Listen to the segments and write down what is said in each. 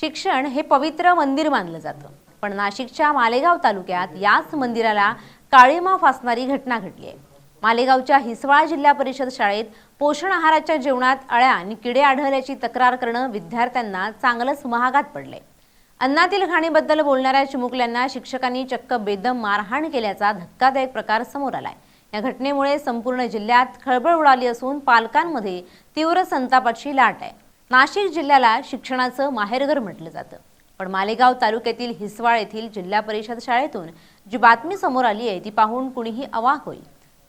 शिक्षण हे पवित्र मंदिर मानलं जातं, पण नाशिकच्या मालेगाव तालुक्यात याच मंदिराला काळीमा फासणारी घटना घडली आहे। मालेगावच्या हिसवाळ जिल्हा परिषद शाळेत पोषण आहाराच्या जेवणात अळ्या आणि किडे आढळल्याची तक्रार करणं विद्यार्थ्यांना चांगलंच महागात पडलंय। अन्नातील घाणीबद्दल बोलणाऱ्या चिमुकल्यांना शिक्षकांनी चक्क बेदम मारहाण केल्याचा धक्कादायक प्रकार समोर आलाय। या घटनेमुळे संपूर्ण जिल्ह्यात खळबळ उडाली असून पालकांमध्ये तीव्र संतापाची लाट आहे। नाशिक जिल्ह्याला शिक्षणाचं माहेरघर म्हटलं जातं, पण मालेगाव तालुक्यातील हिसवाळ येथील जिल्हा परिषद शाळेतून जी बातमी समोर आली आहे ती पाहून कुणीही अवाक होईल।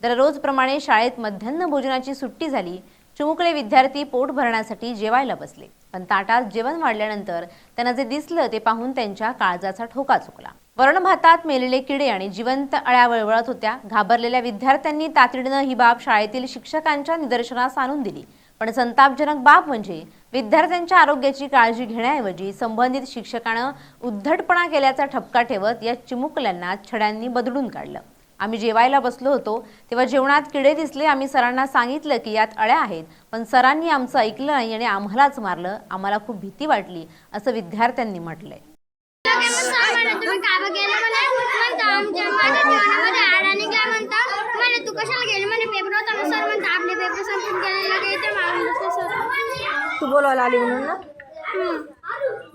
दररोजप्रमाणे शाळेत मध्यान्ह भोजनाची सुट्टी झाली। चिमुकले विद्यार्थी पोट भरण्यासाठी जेवायला बसले, पण ताटात जेवण वाढल्यानंतर त्यांना जे दिसलं ते पाहून त्यांच्या काळजाचा ठोका चुकला। वरण भातात मेलेले किडे आणि जिवंत अळ्या वळवळत होत्या। घाबरलेल्या विद्यार्थ्यांनी तातडीनं ही बाब शाळेतील शिक्षकांच्या निदर्शनास आणून दिली, पण संतापजनक बाब म्हणजे विद्यार्थ्यांच्या आरोग्याची काळजी घेण्याऐवजी संबंधित शिक्षकानं उद्धटपणा केल्याचा ठपका ठेवत या चिमुकल्यांना छड्यांनी बदलून काढलं। आम्ही जेवायला बसलो होतो तेव्हा जेवणात किडे दिसले। आम्ही सरांना सांगितलं की यात अळ्या आहेत, पण सरांनी आमचं ऐकलं नाही आणि आम्हालाच मारलं। आम्हाला खूप भीती वाटली असं विद्यार्थ्यांनी म्हटलंय। तू बोलवायला आली म्हणून ना,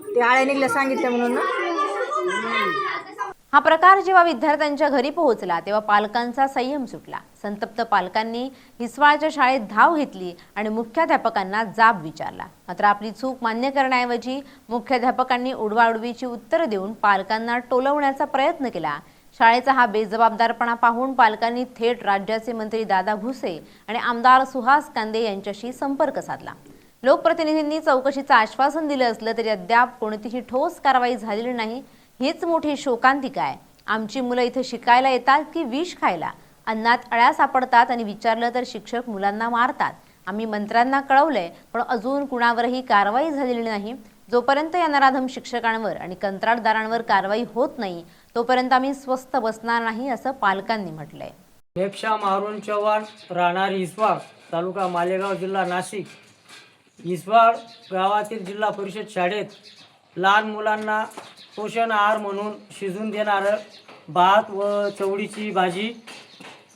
ते आळ्या निघल्या सांगितलं म्हणून ना। हा प्रकार जेव्हा विद्यार्थ्यांच्या घरी पोहोचला तेव्हा पालकांचा संयम सुटला। संतप्त पालकांनी हिसवाळच्या शाळेत धाव घेतली आणि मुख्याध्यापकांना जाब विचारला। मात्र आपली चूक मान्य करण्याऐवजी मुख्याध्यापकांनी उडवाउडवीची उत्तरं देऊन पालकांना टोलवण्याचा प्रयत्न केला। शाळेचा हा बेजबाबदारपणा पाहून पालकांनी थेट राज्याचे मंत्री दादा भुसे आणि आमदार सुहास कांदे यांच्याशी संपर्क साधला। लोकप्रतिनिधींनी चौकशीचं आश्वासन दिलं असलं तरी अद्याप कोणतीही ठोस कारवाई झालेली नाही। हीच मोठी शोकांतिका आहे। आमची मुलं इथे शिकायला येतात की विष खायला? अन्नात अळ्या सापडतात आणि विचारलं तर शिक्षक मुलांना मारतात। आम्ही मंत्र्यांना कळवलंय, पण अजून कुणावरही कारवाई झालेली नाही। जोपर्यंत या नराधम शिक्षकांवर आणि कंत्राटदारांवर कारवाई होत नाही तोपर्यंत आम्ही स्वस्थ बसणार नाही असं पालकांनी म्हटलंय। भेप्शा मारून चव्हाण, राहणार हिसवाळ, तालुका मालेगाव, जिल्हा नाशिक। हिसवाळ गावातील जिल्हा परिषद शाळेत लहान मुलांना पोषण आहार म्हणून शिजून देणारं भात व चवळीची भाजी,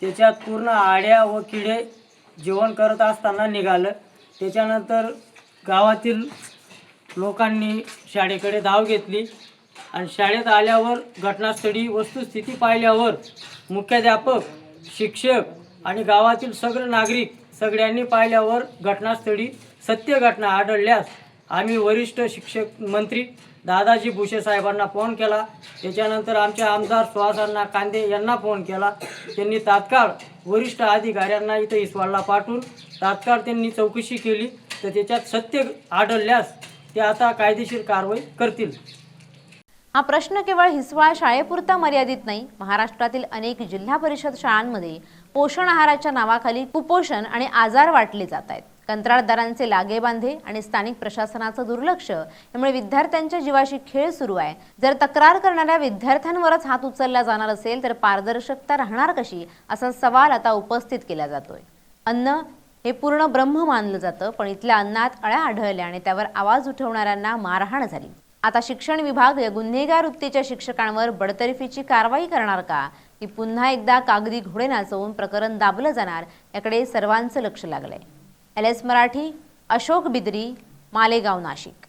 त्याच्यात पूर्ण आड्या व किडे जेवण करत असताना निघालं। त्याच्यानंतर गावातील लोकांनी शाळेकडे धाव घेतली आणि शाळेत आल्यावर घटनास्थळी वस्तुस्थिती पाहिल्यावर मुख्याध्यापक, शिक्षक आणि गावातील सगळे नागरिक सगळ्यांनी पाहिल्यावर घटनास्थळी सत्य घटना आढळल्यास आम्ही वरिष्ठ शिक्षक मंत्री दादाजी भुसे साहेबांना फोन केला। त्याच्यानंतर आमचे आमदार सुहासांना कांदे यांना फोन केला। त्यांनी तात्काळ वरिष्ठ अधिकाऱ्यांना इथं हिसवाळला पाठवून तात्काळ त्यांनी चौकशी केली, तर त्याच्यात सत्य आढळल्यास ते आता कायदेशीर कारवाई करतील। हा प्रश्न केवळ हिसवाळ शाळेपुरता मर्यादित नाही। महाराष्ट्रातील अनेक जिल्हा परिषद शाळांमध्ये पोषण आहाराच्या नावाखाली कुपोषण आणि आजार वाटले जात आहेत। कंत्राटदारांचे लागेबांधे आणि स्थानिक प्रशासनाचं दुर्लक्ष यामुळे विद्यार्थ्यांच्या जीवाशी खेळ सुरू आहे। जर तक्रार करणाऱ्या विद्यार्थ्यांवरच हात उचलला जाणार असेल तर पारदर्शकता राहणार कशी असा सवाल आता उपस्थित केला जातोय। अन्न हे पूर्ण ब्रह्म मानलं जातं, पण इथल्या अन्नात अळ्या आढळल्या आणि त्यावर आवाज उठवणाऱ्यांना मारहाण झाली। आता शिक्षण विभाग या गुन्हेगार वृत्तीच्या शिक्षकांवर बडतर्फीची कारवाई करणार का, की पुन्हा एकदा कागदी घोडे नाचवून प्रकरण दाबलं जाणार, याकडे सर्वांचं लक्ष लागलंय। LS मराठी, अशोक बिद्री, मालेगाव, नाशिक।